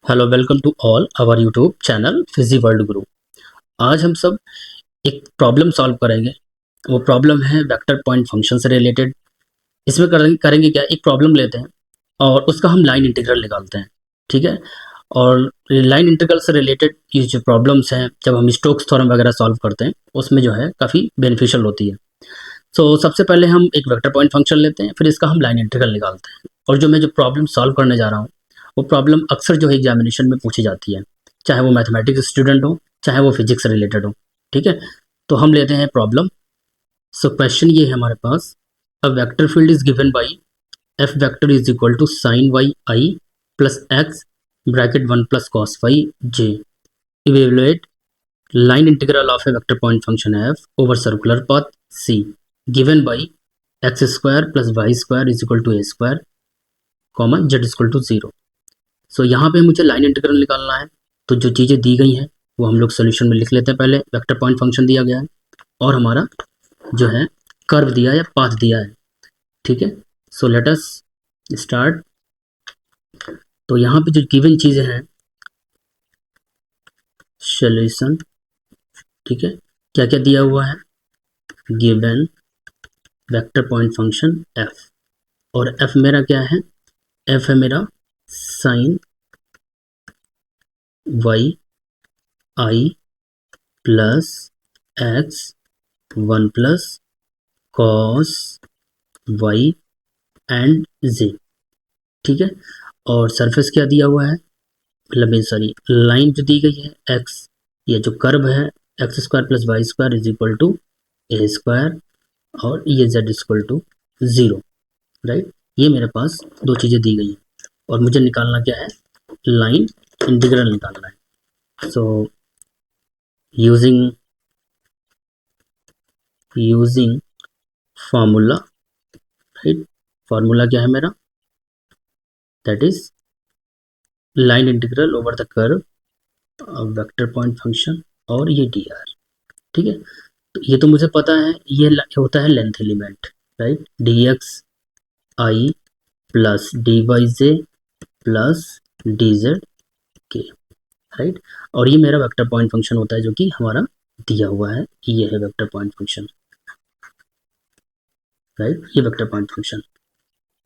Hello welcome to all our YouTube channel Fiji world guru. आज हम सब एक प्रॉब्लम सॉल्व करेंगे। वो प्रॉब्लम है वेक्टर पॉइंट फंक्शन से रिलेटेड। इसमें करेंगे क्या, एक प्रॉब्लम लेते हैं और उसका हम लाइन इंटीग्रल निकालते हैं। ठीक है। और लाइन इंटीग्रल से रिलेटेड ये जो प्रॉब्लम्स हैं, जब हम स्टोक्स थ्योरम वगैरह सॉल्व करते हैं उसमें जो है काफ़ी बेनिफिशियल होती है। सो सबसे पहले हम एक वेक्टर पॉइंट फंक्शन लेते हैं, फिर इसका हम लाइन इंटीग्रल निकालते हैं। और जो प्रॉब्लम सॉल्व करने जा रहा हूँ वो प्रॉब्लम अक्सर जो है एग्जामिनेशन में पूछी जाती है, चाहे वो मैथमेटिक्स स्टूडेंट हो चाहे वो फिजिक्स से रिलेटेड हो। ठीक है। तो हम लेते हैं प्रॉब्लम। सो क्वेश्चन ये है हमारे पास, a vector field is given by f vector is equal to sine y i plus x bracket one plus cos y j. Evaluate line integral of a vector point function f over circular path c given by x square plus y square is equal to a square comma z is equal to 0। सो यहाँ पे मुझे line integral निकालना है। तो जो चीज़ें दी गई हैं वो हम लोग सोल्यूशन में लिख लेते हैं। पहले वेक्टर पॉइंट फंक्शन दिया गया है और हमारा जो है कर्व दिया है या पाथ दिया है। ठीक है। So let us start. तो यहाँ पे जो गिवन चीज़ें हैं, सोल्यूशन। ठीक है। क्या क्या दिया हुआ है, given vector point function f. और एफ मेरा क्या है, एफ है मेरा sine y i plus x one plus cos y and j. ठीक है। और सरफेस क्या दिया हुआ है, मतलब सॉरी लाइन जो दी गई है एक्स, ये जो कर्व है x square plus y square is equal to a square और ये z is equal to 0। Right. ये मेरे पास दो चीज़ें दी गई हैं और मुझे निकालना क्या है, लाइन इंटीग्रल निकालना है। So using formula. Right. Formula क्या है मेरा, that is line integral over the curve vector point function और ये डी आर। ठीक है। तो ये तो मुझे पता है, ये होता है length element. Right. D x i plus d y j plus d z k. Right. और ये मेरा वेक्टर पॉइंट फंक्शन होता है जो कि हमारा दिया हुआ है, ये है वेक्टर पॉइंट फंक्शन। राइट। ये वेक्टर पॉइंट फंक्शन।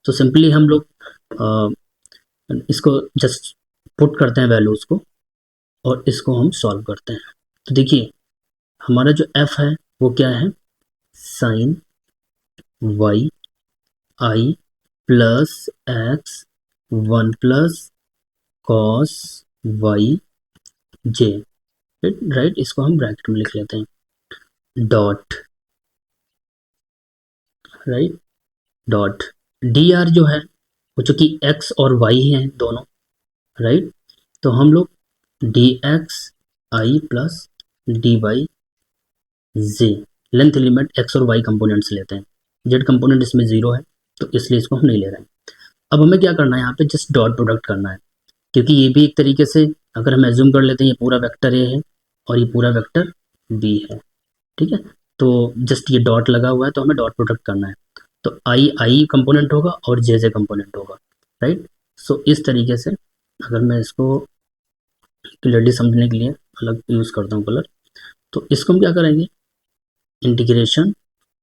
तो सिंपली हम लोग इसको जस्ट पुट करते हैं वैल्यूज को और इसको हम सॉल्व करते हैं। तो देखिए हमारा जो एफ है वो क्या है, sine y i plus x one plus cos y j. Right. इसको हम ब्रैकेट में लिख लेते हैं, dot. Right. Dot d r जो है वो चूंकि एक्स और वाई हैं दोनों। राइट। तो हम लोग D x i plus d y J, length element x और वाई कंपोनेंट्स लेते हैं। जेड कंपोनेंट इसमें 0 है तो इसलिए इसको हम नहीं ले रहे हैं। अब हमें क्या करना है, यहाँ पे जस्ट डॉट प्रोडक्ट करना है, क्योंकि ये भी एक तरीके से अगर हम एज्यूम कर लेते हैं ये पूरा वेक्टर ए है और ये पूरा वेक्टर बी है। ठीक है। तो जस्ट ये डॉट लगा हुआ है तो हमें डॉट प्रोडक्ट करना है। तो आई आई कंपोनेंट होगा और जे जे कंपोनेंट होगा। राइट। सो इस तरीके से अगर मैं इसको क्लियरली समझने के लिए अलग यूज़ करता हूँ कलर, तो इसको हम क्या करेंगे, इंटीग्रेशन।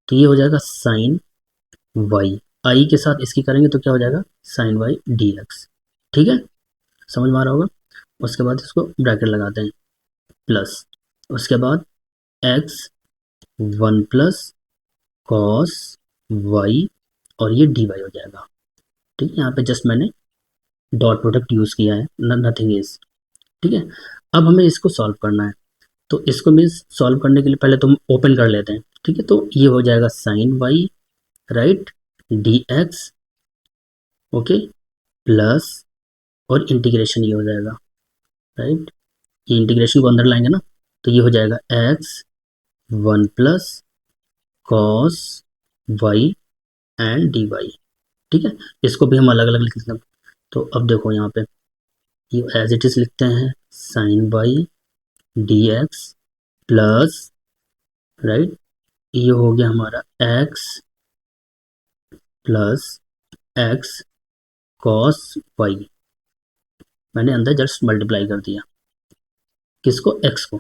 तो ये हो जाएगा साइन वाई, आई के साथ इसकी करेंगे तो क्या हो जाएगा, साइन वाई डी एक्स। ठीक है। समझ में आ रहा होगा। उसके बाद इसको ब्रैकेट लगाते हैं, प्लस उसके बाद x one plus cos y और ये डी वाई हो जाएगा। ठीक है। यहाँ पे जस्ट मैंने डॉट प्रोडक्ट यूज़ किया है, नथिंग इज। ठीक है। अब हमें इसको सॉल्व करना है। तो इसको मीन्स सॉल्व करने के लिए पहले तो हम ओपन कर लेते हैं। ठीक है। तो ये हो जाएगा sine y, right, d x, okay, plus और इंटीग्रेशन ये हो जाएगा। राइट। ये इंटीग्रेशन को अंदर लाएंगे ना, तो ये हो जाएगा x one plus cos y and d y. ठीक है। इसको भी हम अलग अलग लिख सकते हैं। तो अब देखो यहाँ पे ये एज इट इज लिखते हैं, sine y d x plus, right, ये हो गया हमारा x plus x cos y. मैंने अंदर जस्ट मल्टीप्लाई कर दिया, किसको, एक्स को।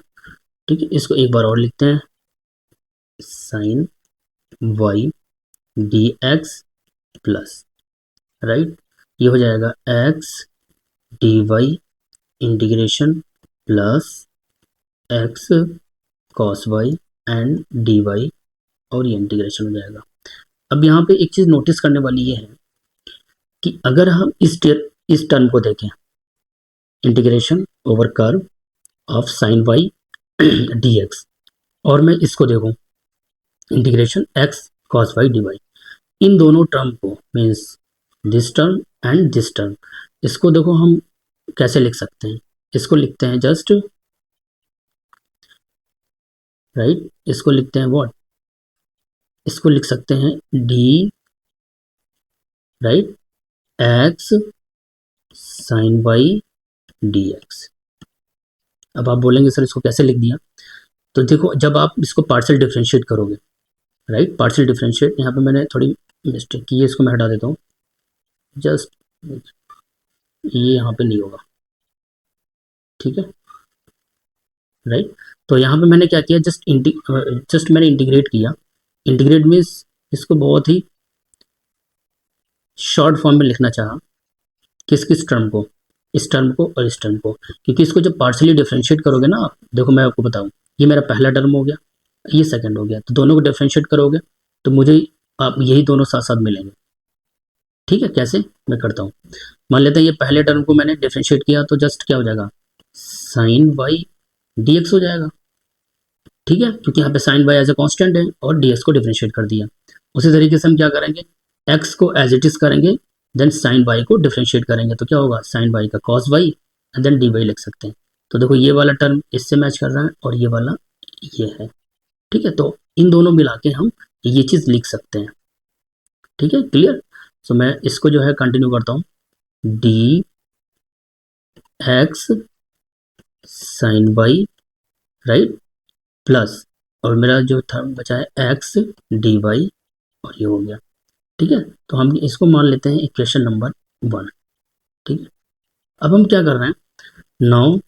ठीक है, इसको एक बार और लिखते हैं, sine y d x plus, right, ये हो जाएगा x d y integration plus x cos y and d y, और ये इंटीग्रेशन हो जाएगा। अब यहाँ पे एक चीज़ नोटिस करने वाली ये है कि अगर हम इस टर्म को देखें, integration over curve of sine y d x, और मैं इसको देखूं, integration x cos y d y, इन दोनों टर्म को, means this term and this term, इसको देखो हम कैसे लिख सकते हैं। इसको लिखते हैं जस्ट, राइट, इसको लिखते हैं व्हाट, इसको लिख सकते हैं d, right, x sine y d x. अब आप बोलेंगे सर इसको कैसे लिख दिया, तो देखो जब आप इसको पार्शियल डिफरेंशिएट करोगे, राइट, पार्शियल डिफरेंशिएट, यहाँ पे मैंने थोड़ी मिस्टेक की है, इसको मैं हटा देता हूँ, जस्ट ये यहाँ पे नहीं होगा, ठीक है, राइट। तो यहाँ पे मैंने क्या किया, जस्ट मैंने इंटीग्रेट किया। इंटीग्रेट मीन्स इसको बहुत ही शॉर्ट फॉर्म में लिखना चाहा, किस किस टर्म को, इस टर्म को और इस टर्म को, क्योंकि इसको जब पार्शियली डिफरेंशिएट करोगे ना आप, देखो मैं आपको बताऊँ, ये मेरा पहला टर्म हो गया, ये सेकंड हो गया, तो दोनों को डिफरेंशिएट करोगे तो मुझे आप यही दोनों साथ साथ मिलेंगे। ठीक है, कैसे मैं करता हूँ, मान लेते हैं ये पहले टर्म को मैंने डिफरेंशिएट किया, तो जस्ट क्या हो जाएगा, साइन वाई डी एक्स हो जाएगा। ठीक है, क्योंकि यहाँ पे sine y as a constant है और डी एक्स को डिफरेंशिएट कर दिया। उसी तरीके से हम क्या करेंगे, एक्स को एज इट इज करेंगे, देन साइन वाई को डिफरेंशिएट करेंगे, तो क्या होगा, साइन वाई का cos y and then d y लिख सकते हैं। तो देखो ये वाला टर्म इससे मैच कर रहा है और ये वाला ये है। ठीक है, तो इन दोनों मिला के हम ये चीज़ लिख सकते हैं। ठीक है, क्लियर। सो मैं इसको जो है कंटिन्यू करता हूँ, d x sine y, right, plus, और मेरा जो टर्म बचा है एक्स डी वाई, और ये हो गया। ठीक है, तो हम इसको मान लेते हैं इक्वेशन नंबर 1। ठीक है, अब हम क्या कर रहे हैं, नाउ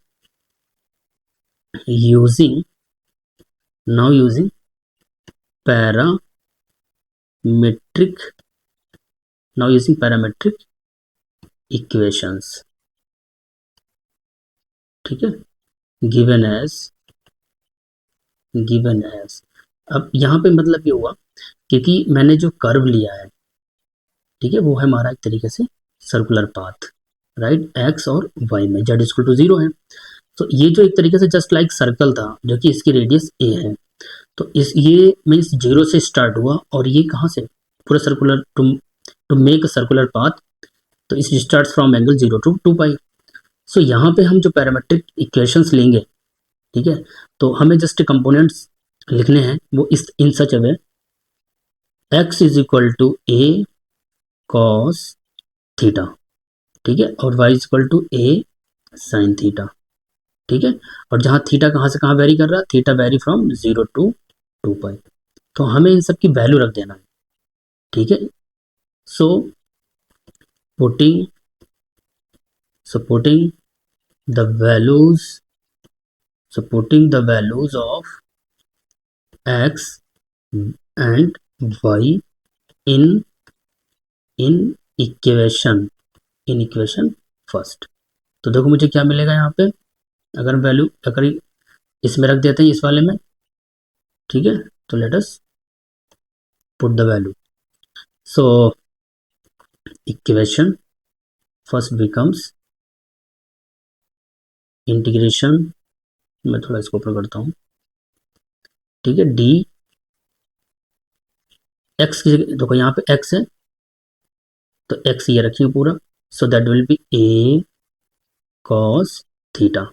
यूजिंग पैरामीट्रिक इक्वेशंस। ठीक है, गिवन एज, अब यहाँ पे मतलब ये हुआ, क्योंकि मैंने जो कर्व लिया है, ठीक है, वो है हमारा एक तरीके से सर्कुलर पाथ, राइट, एक्स और वाई में जेड इक्वल टू 0 है। तो ये जो एक तरीके से जस्ट लाइक सर्कल था, जो कि इसकी रेडियस ए है, तो इस ये मीन्स 0 से स्टार्ट हुआ, और ये कहाँ से, पूरा circular, to make a circular path, तो इस start from angle 0 to 2 pi. So यहाँ पे हम जो पैरामेट्रिक इक्वेशंस लेंगे, ठीक है, तो हमें जस्ट कंपोनेंट्स लिखने हैं, वो is in such a way, x is equal to a cos theta, ठीक है, और y is equal to a sine theta. ठीक है, और जहाँ थीटा कहाँ से कहाँ वेरी कर रहा है, थीटा वेरी फ्रॉम 0 to 2 पाई, तो हमें इन सब की वैल्यू रख देना है। ठीक है, so putting supporting the values of x and y in in equation first. तो देखो मुझे क्या मिलेगा यहाँ पे, अगर वैल्यू अगर इसमें रख देते हैं, इस वाले में, ठीक है, तो let us put the value. So equation first becomes integration, मैं थोड़ा इसको ऊपर करता हूँ, ठीक है, डी एक्स की जगह देखो यहाँ पे एक्स है, तो एक्स ये रखिए पूरा, so that will be A cos theta.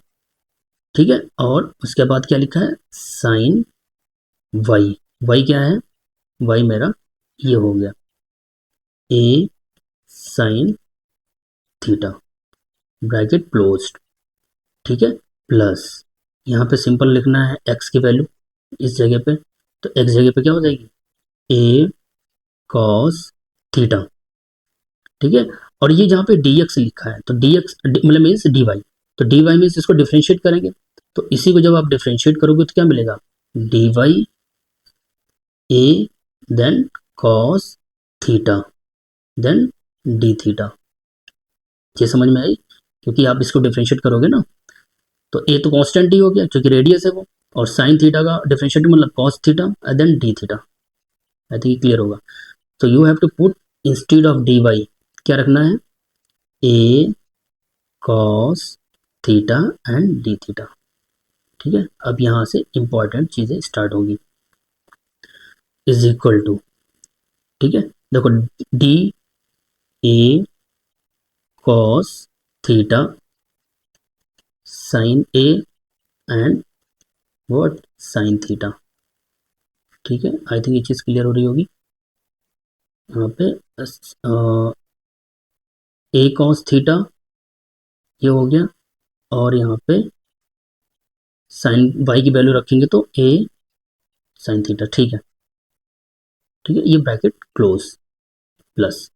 ठीक है, और उसके बाद क्या लिखा है, साइन वाई, वाई क्या है, वाई मेरा ये हो गया ए साइन थीटा, ब्रैकेट क्लोज्ड। ठीक है, प्लस यहाँ पे सिंपल लिखना है एक्स की वैल्यू इस जगह पे, तो एक्स जगह पे क्या हो जाएगी, ए कॉस थीटा। ठीक है, और ये जहाँ पे dx लिखा है तो dx मतलब मीन्स dy, तो dy मीन्स इसको डिफ्रेंशिएट करेंगे, तो इसी को जब आप डिफ्रेंशिएट करोगे तो क्या मिलेगा, dy a then cos theta then d theta. ये समझ में आई, क्योंकि आप इसको डिफ्रेंशिएट करोगे ना, तो a तो कांस्टेंट ही हो गया क्योंकि रेडियस है वो, और साइन थीटा का डिफ्रेंशिएट मतलब cos theta then d theta. I think clear होगा। तो you have to put instead of dy क्या रखना है, a cos theta and d theta. ठीक है, अब यहाँ से इंपॉर्टेंट चीजें स्टार्ट होगी, इज इक्वल टू, ठीक है, देखो D A cos theta sine A and what sign theta. ठीक है, आई थिंक ये चीज़ क्लियर हो रही होगी। यहाँ पे ए कॉस थीटा ये हो गया, और यहाँ पे साइन वाई की वैल्यू रखेंगे तो ए साइन थीटा। ठीक है, ठीक है, ये ब्रैकेट क्लोज प्लस,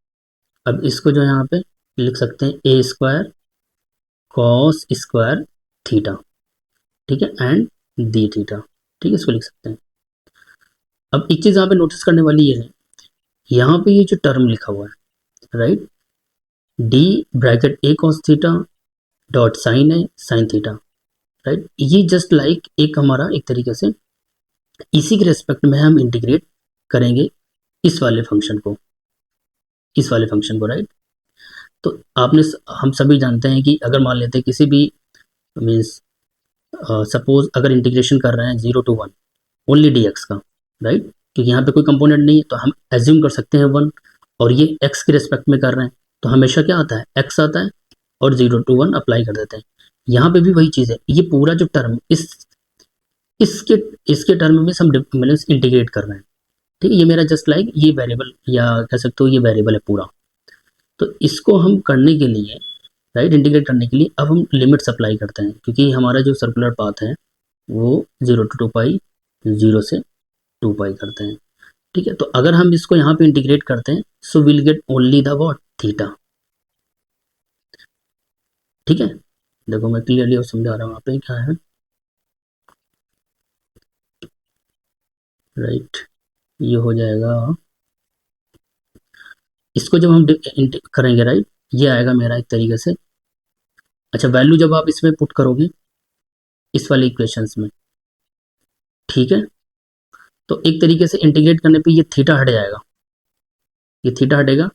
अब इसको जो यहाँ पे लिख सकते हैं ए स्क्वायर कॉस स्क्वायर थीटा, ठीक है, एंड डी थीटा। ठीक है, इसको लिख सकते हैं। अब एक चीज़ यहाँ पे नोटिस करने वाली ये है, यहाँ पे ये जो टर्म लिखा हुआ है राइट, डी ब्रैकेट ए कॉस थीटा डॉट साइन ए साइन थीटा, राइट, ये जस्ट लाइक एक हमारा एक तरीके से इसी के रेस्पेक्ट में हम इंटीग्रेट करेंगे इस वाले फंक्शन को, इस वाले फंक्शन को, राइट। तो आपने हम सभी जानते हैं कि अगर मान लेते हैं किसी भी मीन्स सपोज अगर इंटीग्रेशन कर रहे हैं 0 to 1 ओनली डी एक्स का, राइट, क्योंकि यहाँ पे कोई कंपोनेंट नहीं है तो हम एज्यूम कर सकते हैं 1, और ये x के रिस्पेक्ट में कर रहे हैं तो हमेशा क्या आता है, x आता है, और 0 to 1 अप्लाई कर देते हैं। यहाँ पे भी वही चीज़ है, ये पूरा जो टर्म इसके इसके टर्म में हम इंटीग्रेट कर रहे हैं। ठीक है, ये मेरा जस्ट लाइक ये वेरिएबल या कह सकते हो ये वेरिएबल है पूरा, तो इसको हम करने के लिए राइट, इंटीग्रेट करने के लिए अब हम लिमिट्स अप्लाई करते हैं, क्योंकि हमारा जो सर्कुलर पाथ है वो 0 to 2 पाई 0 से 2 पाई करते हैं। ठीक है, तो अगर हम इसको यहाँ पे इंटीग्रेट करते हैं so will get only the what theta. ठीक है, देखो मैं क्लियरली समझा रहा हूँ यहाँ पे क्या है, राइट, ये हो जाएगा, इसको जब हम करेंगे राइट, ये आएगा मेरा एक तरीके से, अच्छा वैल्यू जब आप इसमें पुट करोगे इस वाले इक्वेशंस में, ठीक है, तो एक तरीके से इंटीग्रेट करने पे ये थीटा हट जाएगा, ये थीटा हटेगा,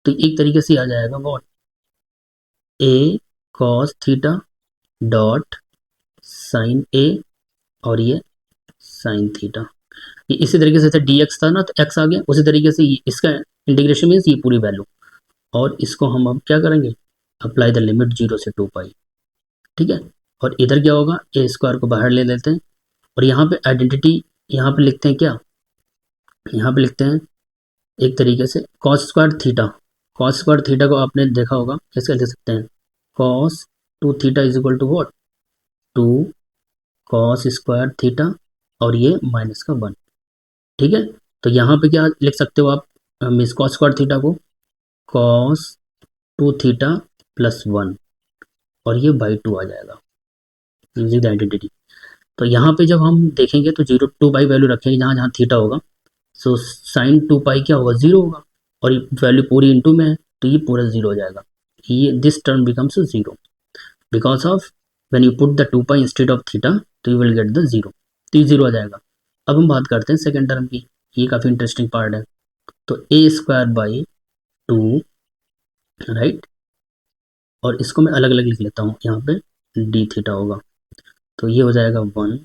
तो एक तरीके से आ जाएगा what a cos theta dot sine a, और ये साइन थीटा। ये इसी तरीके से डी एक्स था ना तो एक्स आ गया, उसी तरीके से इसका इंटीग्रेशन मीन्स ये पूरी वैल्यू, और इसको हम अब क्या करेंगे, अप्लाई द लिमिट 0 से 2 पाई। ठीक है, और इधर क्या होगा, ए स्क्वायर को बाहर ले लेते हैं, और यहाँ पे आइडेंटिटी यहाँ पे लिखते हैं क्या, यहाँ पे लिखते हैं एक तरीके से cos square theta, cos square theta को आपने देखा होगा कैसे लिख सकते हैं, cos 2 theta is equal to what 2 cos square theta, और ये -1। ठीक है, तो यहाँ पे क्या लिख सकते हो आप, मिस कॉस स्क्वायर थीटा को कॉस 2 थीटा +1, और ये बाई 2 आ जाएगा यूजिंग द आइडेंटिटी। तो यहाँ पे जब हम देखेंगे तो 0 to 2 पाई वैल्यू रखेंगे जहाँ जहाँ थीटा होगा, सो साइन 2 पाई क्या होगा 0 होगा, और ये वैल्यू पूरी इंटू में है तो ये पूरा 0 हो जाएगा, ये this term becomes 0 because of when you put the 2 pi instead of theta तो यू विल गेट द 0, तो ये 0 आ जाएगा। अब हम बात करते हैं सेकेंड टर्म की, ये काफ़ी इंटरेस्टिंग पार्ट है, तो ए स्क्वायर बाई 2, राइट, और इसको मैं अलग अलग लिख लेता हूँ, यहाँ पे डी थीटा होगा, तो ये हो जाएगा 1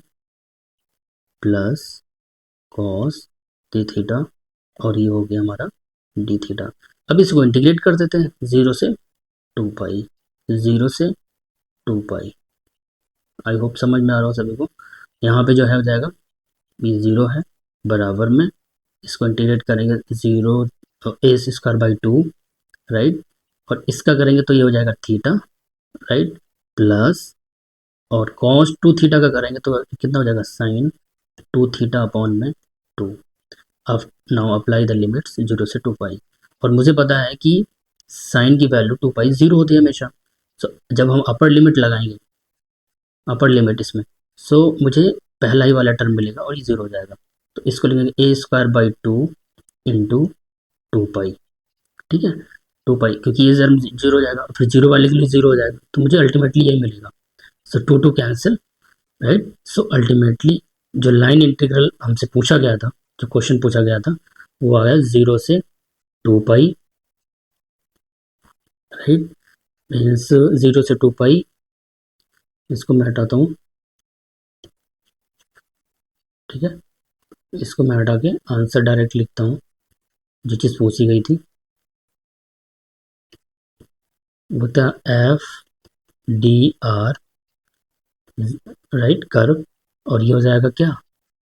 प्लस कॉस डी थीटा, और ये हो गया हमारा डी थीटा। अब इसको इंटीग्रेट कर देते हैं 0 से 2 पाई, 0 से 2 पाई। आई होप समझ में आ रहा हो सभी को। यहाँ पे जो है हो जाएगा ये 0 है बराबर में, इसको इंटीग्रेट करेंगे 0 ए स्क्वायर बाई 2, राइट, और इसका करेंगे तो ये हो जाएगा थीटा, राइट, प्लस और कॉस 2 थीटा का करेंगे तो कितना हो जाएगा साइन 2 थीटा अपॉन में 2। अब नाउ अप्लाई द लिमिट्स 0 से 2 पाई, और मुझे पता है कि साइन की वैल्यू 2 पाई 0 होती है हमेशा। सो जब हम अपर लिमिट लगाएंगे, अपर लिमिट इसमें, सो मुझे पहला ही वाला टर्म मिलेगा और ये 0 हो जाएगा। तो इसको लिखेंगे a²/2 इंटू 2 पाई। ठीक है, 2 पाई, क्योंकि ये टर्म 0 हो जाएगा, फिर 0 वाले के लिए 0 हो जाएगा, तो मुझे अल्टीमेटली यही मिलेगा। सो 2 कैंसिल, राइट। सो अल्टीमेटली जो लाइन इंटीग्रल हमसे पूछा गया था, जो क्वेश्चन पूछा गया था, वो आ गया 0 से 2 पाई, राइट। मीन्स 0 से 2 पाई, इसको मैं हटाता हूँ, ठीक है। इसको मैं हटा के आंसर डायरेक्ट लिखता हूँ, जो चीज़ पूछी गई थी वो था FDR, राइट, कर्व। और ये हो जाएगा क्या,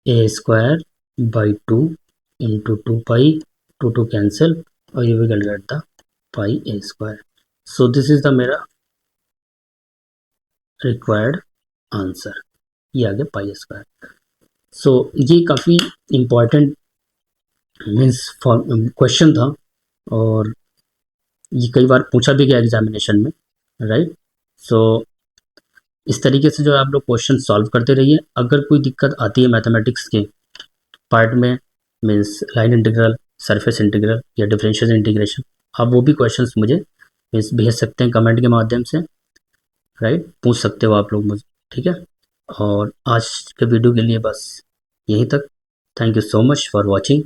a²/2 इंटू 2 पाई, 2 कैंसिल, और ये will get the pi a²। So this is the मेरा रिक्वायर्ड आंसर, ये आ गया पाई²। सो ये काफ़ी इम्पॉर्टेंट मीन्स क्वेश्चन था, और ये कई बार पूछा भी गया एग्जामिनेशन में, राइट। सो इस तरीके से जो आप लोग क्वेश्चन सॉल्व करते रहिए। अगर कोई दिक्कत आती है मैथमेटिक्स के पार्ट में, means line integral, surface integral या डिफरेंशियल इंटीग्रेशन, आप वो भी क्वेश्चंस मुझे मीन्स भेज सकते हैं कमेंट के माध्यम से, राइट, पूछ सकते हो आप लोग मुझे, ठीक है। और आज के वीडियो के लिए बस यहीं तक। Thank you so much for watching.